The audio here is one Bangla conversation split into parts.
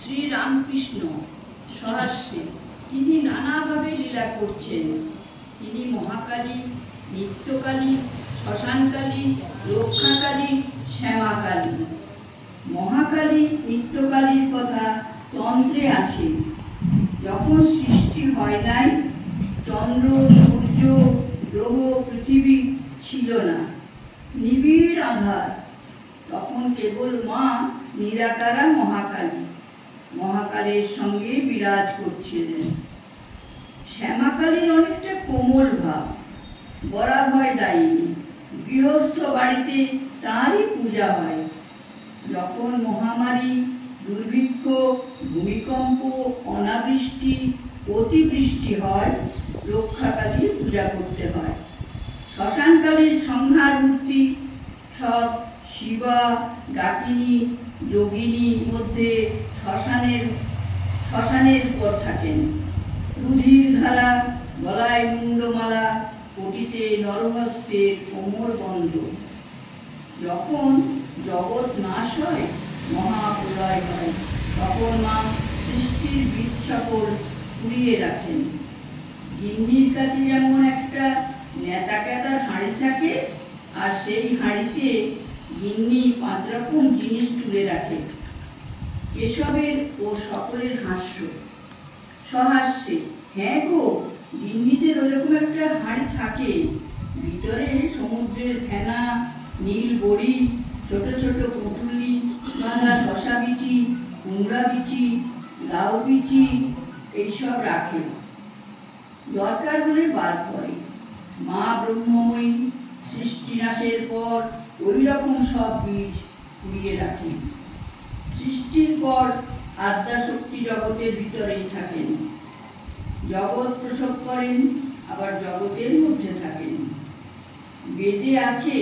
শ্রীরামকৃষ্ণ সহাস্যে তিনি নানাভাবে লীলা করছেন। তিনি মহাকালী, নিত্যকালী, শ্মশানকালী, রক্ষাকালী, শ্যামাকালী। মহাকালী, নিত্যকালীর কথা তন্ত্রে আছে। যখন সৃষ্টি হয় নাই, চন্দ্র, সূর্য, গ্রহ, পৃথিবী ছিল না, নিবিড় আধার, তখন কেবল মা নিরাকারা মহাকালী মহাকালের সঙ্গে বিরাজ করছিলেন। শ্যামাকালীর অনেকটা কোমল ভাব, বরাভয় দায়িনী। গৃহস্থ বাড়িতে তাঁরই পূজা হয়। যখন মহামারী, দুর্ভিক্ষ, ভূমিকম্প, অনাবৃষ্টি, অতিবৃষ্টি হয়, রক্ষাকালীর পূজা করতে হয়। শ্মশানকালীর সংহার মূর্তি সব শিবা, ডাকিনী, যোগিনীর মধ্যে শ্মশানের উপর থাকেন। রুধির ধারা, গলায় মুন্ডমালা, কোটিতে নরহস্তের কোমর বন্ধ। যখন জগৎ নাশ হয়, মহাপ্রলয় হয়, তখন মা সৃষ্টির বীজ সকল কুড়িয়ে রাখেন। গিন্নির কাছে যেমন একটা নেতাকেতা হাঁড়ি থাকে, আর সেই হাঁড়িতে গিন্নি 5 রকম জিনিস তুলে রাখে। কেশবের ও সকলের হাস্য, সহাস্যে, হ্যাঁ গো, গিন্নিদের ওরকম একটা হাঁড়ি থাকে, ভিতরে সমুদ্রের ফেনা, নীল বড়ি, ছোট ছোট পুঁটুলি বাঁধা শশা বিচি, কুমড়া বিচি, লাউ বিচি এইসব রাখে। দরকার হলে বার করে। মা ব্রহ্মময়ী সৃষ্টিনাশের পর ওই রকম সব বীজ কুড়িয়ে রাখেন। সৃষ্টির পর আদ্যাশক্তি জগতের ভিতরেই থাকেন। জগৎ প্রসব করেন, আবার জগতের মধ্যে থাকেন। বেদে আছে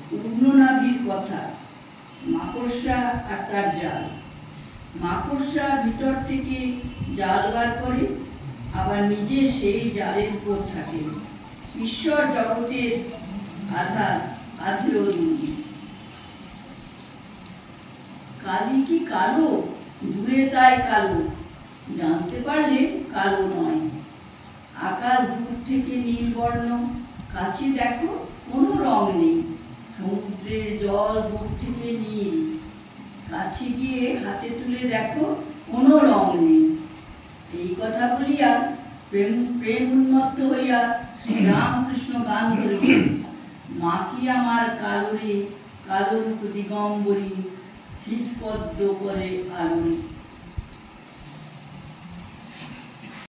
পূর্ণনাভির কথা, মাকড়সা আর তার জাল। মাকড়সা ভিতর থেকে জাল বার করে, আবার নিজে সেই জালের উপর থাকে। ঈশ্বর জগতের আধার, আধেয় দুই। কালী কি কালো? দূরে তাই কালো, জানতে পারলে কালো নয়। আকাশ দূর থেকে নীল বর্ণ, কাছে দেখো কোনো রং নেই। সমুদ্রের জল দূর থেকে নীল, কাছে গিয়ে হাতে তুলে দেখো কোনো রং নেই। এই কথা বলিয়া প্রেম উন্মত্ত হইয়া শ্রীরামকৃষ্ণ গান ধরিলেন। মা কি আমার কালো রে, কালো রূপ দিগম্বরী, হৃৎপদ্ম করে আলোড়ী।